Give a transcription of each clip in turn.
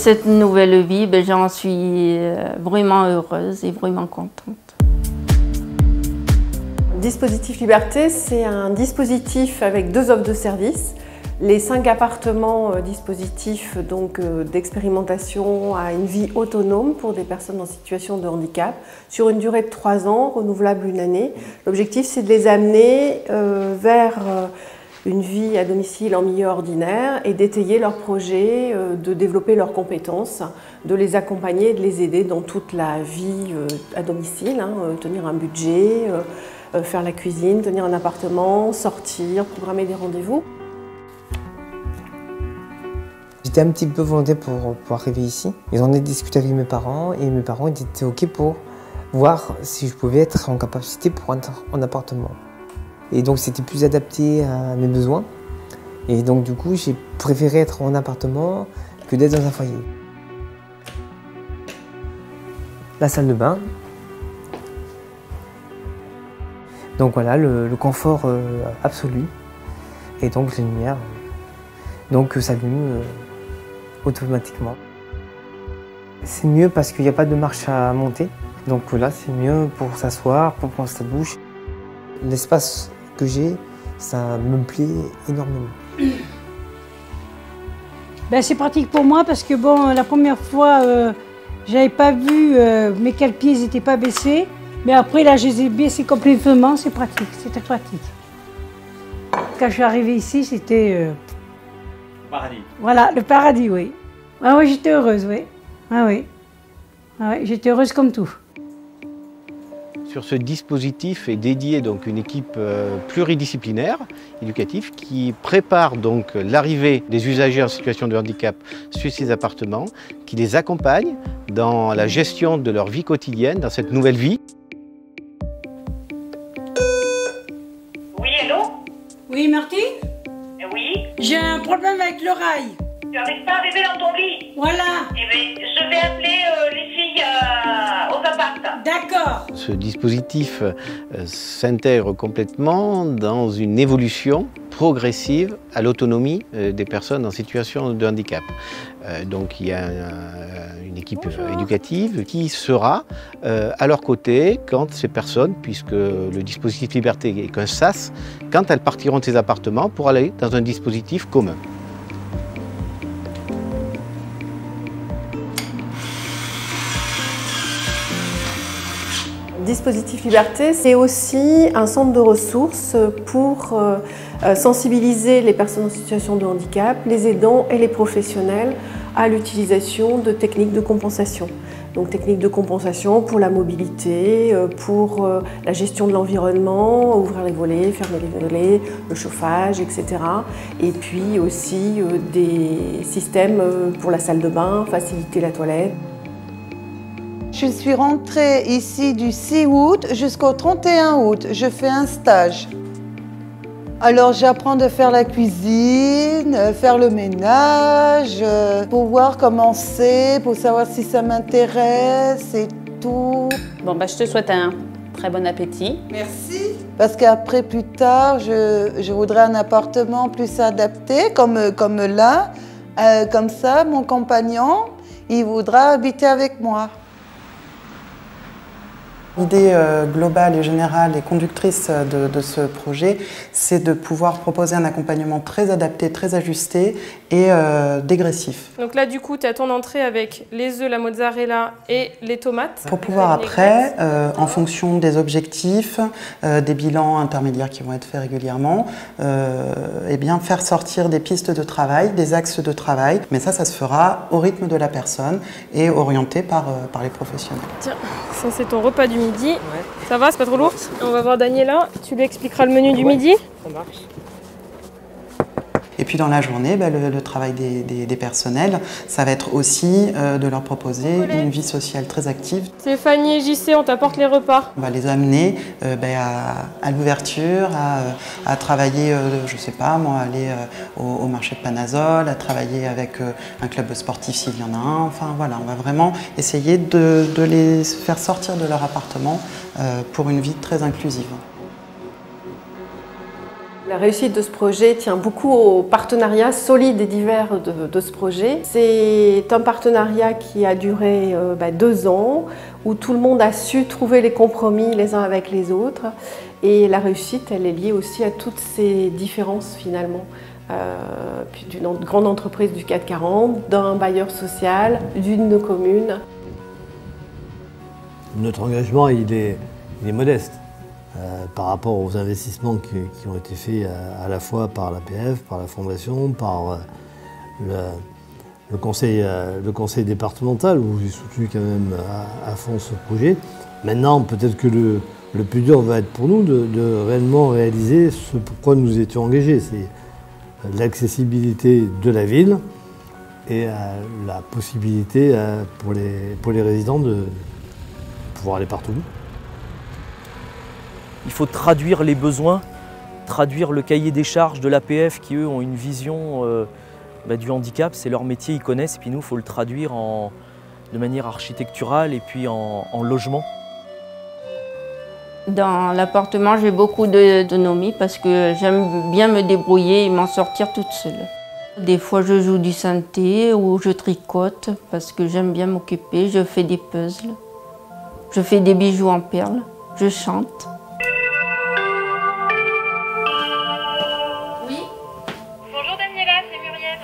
cette nouvelle vie, j'en suis vraiment heureuse et vraiment contente. Dispositif Liberté, c'est un dispositif avec 2 offres de services. Les 5 appartements dispositifs d'expérimentation à une vie autonome pour des personnes en situation de handicap sur une durée de 3 ans, renouvelable 1 année. L'objectif, c'est de les amener vers une vie à domicile en milieu ordinaire et d'étayer leurs projets, de développer leurs compétences, de les accompagner et de les aider dans toute la vie à domicile, tenir un budget, faire la cuisine, tenir un appartement, sortir, programmer des rendez-vous. J'étais un petit peu volontaire pour arriver ici. J'en ai discuté avec mes parents et mes parents étaient OK pour voir si je pouvais être en capacité pour être en appartement. Et donc c'était plus adapté à mes besoins. Et donc du coup j'ai préféré être en appartement que d'être dans un foyer. La salle de bain. Donc voilà, le confort absolu. Et donc les lumières s'allument automatiquement. C'est mieux parce qu'il n'y a pas de marche à monter. Donc là, c'est mieux pour s'asseoir, pour prendre sa douche. L'espace que j'ai, ça me plaît énormément. C'est pratique pour moi parce que la première fois, j'avais pas vu, mes cale-pieds n'étaient pas baissés. Mais après, là, je les ai baissés complètement, c'est pratique, c'était pratique. Quand je suis arrivée ici, c'était... paradis. Voilà, le paradis, oui. Ah oui, j'étais heureuse, oui. Ah oui. Ah oui, j'étais heureuse comme tout. Sur ce dispositif est dédiée donc une équipe pluridisciplinaire, éducative, qui prépare donc l'arrivée des usagers en situation de handicap sur ces appartements, qui les accompagne dans la gestion de leur vie quotidienne, dans cette nouvelle vie. Oui, allô? Oui, Marty? Oui? J'ai un problème avec l'oreille. Tu n'arrives pas à rêver dans ton lit? Voilà. Eh bien, je vais appeler les filles aux appartements. D'accord. Ce dispositif s'intègre complètement dans une évolution progressive à l'autonomie des personnes en situation de handicap. Donc il y a une équipe éducative qui sera à leur côté quand ces personnes, puisque le dispositif Liberté est qu'un SAS, quand elles partiront de ces appartements pour aller dans un dispositif commun. Dispositif Liberté, c'est aussi un centre de ressources pour sensibiliser les personnes en situation de handicap, les aidants et les professionnels à l'utilisation de techniques de compensation. Donc techniques de compensation pour la mobilité, pour la gestion de l'environnement, ouvrir les volets, fermer les volets, le chauffage, etc. Et puis aussi des systèmes pour la salle de bain, faciliter la toilette. Je suis rentrée ici du 6 août jusqu'au 31 août. Je fais un stage. Alors j'apprends de faire la cuisine, faire le ménage, pour voir comment c'est, pour savoir si ça m'intéresse et tout. Bon, je te souhaite un très bon appétit. Merci. Parce qu'après, plus tard, je voudrais un appartement plus adapté, comme là. Comme ça, mon compagnon, il voudra habiter avec moi. L'idée globale et générale et conductrice de ce projet, c'est de pouvoir proposer un accompagnement très adapté, très ajusté et dégressif. Donc là, du coup, tu as ton entrée avec les œufs, la mozzarella et les tomates. Pour pouvoir après, en fonction des objectifs, des bilans intermédiaires qui vont être faits régulièrement, eh bien faire sortir des pistes de travail, des axes de travail. Mais ça se fera au rythme de la personne et orienté par les professionnels. Tiens, ça c'est ton repas du midi. Ouais. Ça va, c'est pas trop lourd? On va voir Daniela, tu lui expliqueras le menu du midi. Ça marche. Et puis dans la journée, le travail des personnels, ça va être aussi de leur proposer une vie sociale très active. Stéphanie et JC, on t'apporte les repas. On va les amener à l'ouverture, à travailler, je sais pas moi, aller au marché de Panazol, à travailler avec un club sportif s'il y en a un. Enfin voilà, on va vraiment essayer de les faire sortir de leur appartement pour une vie très inclusive. La réussite de ce projet tient beaucoup au partenariat solide et divers de ce projet. C'est un partenariat qui a duré 2 ans, où tout le monde a su trouver les compromis les uns avec les autres. Et la réussite, elle est liée aussi à toutes ces différences finalement. D'une grande entreprise du CAC 40, d'un bailleur social, d'une commune. Notre engagement, il est modeste. Par rapport aux investissements qui ont été faits à la fois par l'APF, par la Fondation, par le conseil départemental, où j'ai soutenu quand même à fond ce projet. Maintenant, peut-être que le plus dur va être pour nous de réellement réaliser ce pourquoi nous étions engagés. C'est l'accessibilité de la ville et la possibilité pour les résidents de pouvoir aller partout. Il faut traduire les besoins, traduire le cahier des charges de l'APF qui, eux, ont une vision du handicap. C'est leur métier, ils connaissent. Et puis nous, il faut le traduire de manière architecturale et puis en logement. Dans l'appartement, j'ai beaucoup d'autonomie parce que j'aime bien me débrouiller et m'en sortir toute seule. Des fois, je joue du synthé ou je tricote parce que j'aime bien m'occuper. Je fais des puzzles, je fais des bijoux en perles, je chante. Bonjour Daniela, c'est Muriel.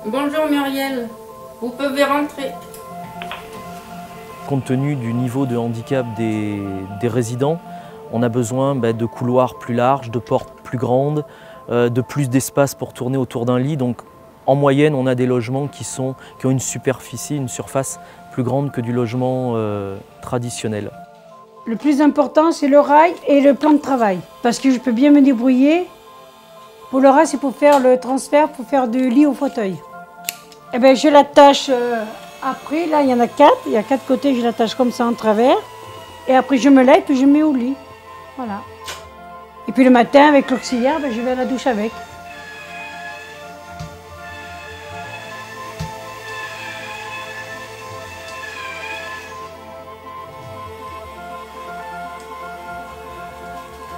Bonjour Muriel, vous pouvez rentrer. Compte tenu du niveau de handicap des résidents, on a besoin de couloirs plus larges, de portes plus grandes, de plus d'espace pour tourner autour d'un lit. Donc en moyenne, on a des logements qui ont une superficie, une surface plus grande que du logement traditionnel. Le plus important, c'est le rail et le plan de travail. Parce que je peux bien me débrouiller. Pour le rail, c'est pour faire le transfert, pour faire du lit au fauteuil. Et bien, je l'attache après. Là, il y en a 4. Il y a 4 côtés, je l'attache comme ça en travers. Et après, je me lève et je mets au lit. Voilà. Et puis le matin, avec l'auxiliaire, je vais à la douche avec.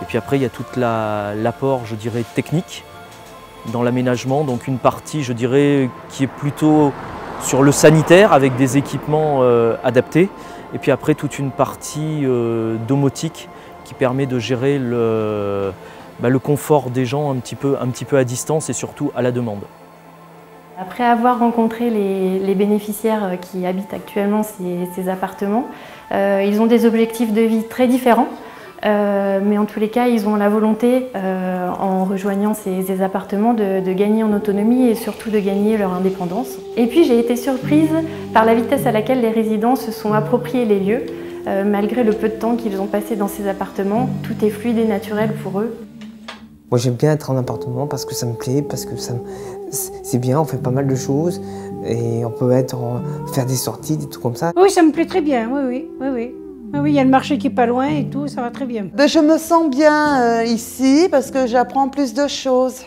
Et puis après, il y a tout l'apport, je dirais, technique dans l'aménagement. Donc une partie, je dirais, qui est plutôt sur le sanitaire avec des équipements adaptés. Et puis après, toute une partie domotique qui permet de gérer le confort des gens un petit peu à distance et surtout à la demande. Après avoir rencontré les bénéficiaires qui habitent actuellement ces appartements, ils ont des objectifs de vie très différents. Mais en tous les cas, ils ont la volonté, en rejoignant ces appartements, de gagner en autonomie et surtout de gagner leur indépendance. Et puis j'ai été surprise par la vitesse à laquelle les résidents se sont appropriés les lieux. Malgré le peu de temps qu'ils ont passé dans ces appartements, tout est fluide et naturel pour eux. Moi j'aime bien être en appartement parce que ça me plaît, parce que c'est bien, on fait pas mal de choses et on peut faire des sorties, des trucs comme ça. Oui, ça me plaît très bien, oui. Ah oui, il y a le marché qui est pas loin et tout, ça va très bien. Je me sens bien ici parce que j'apprends plus de choses.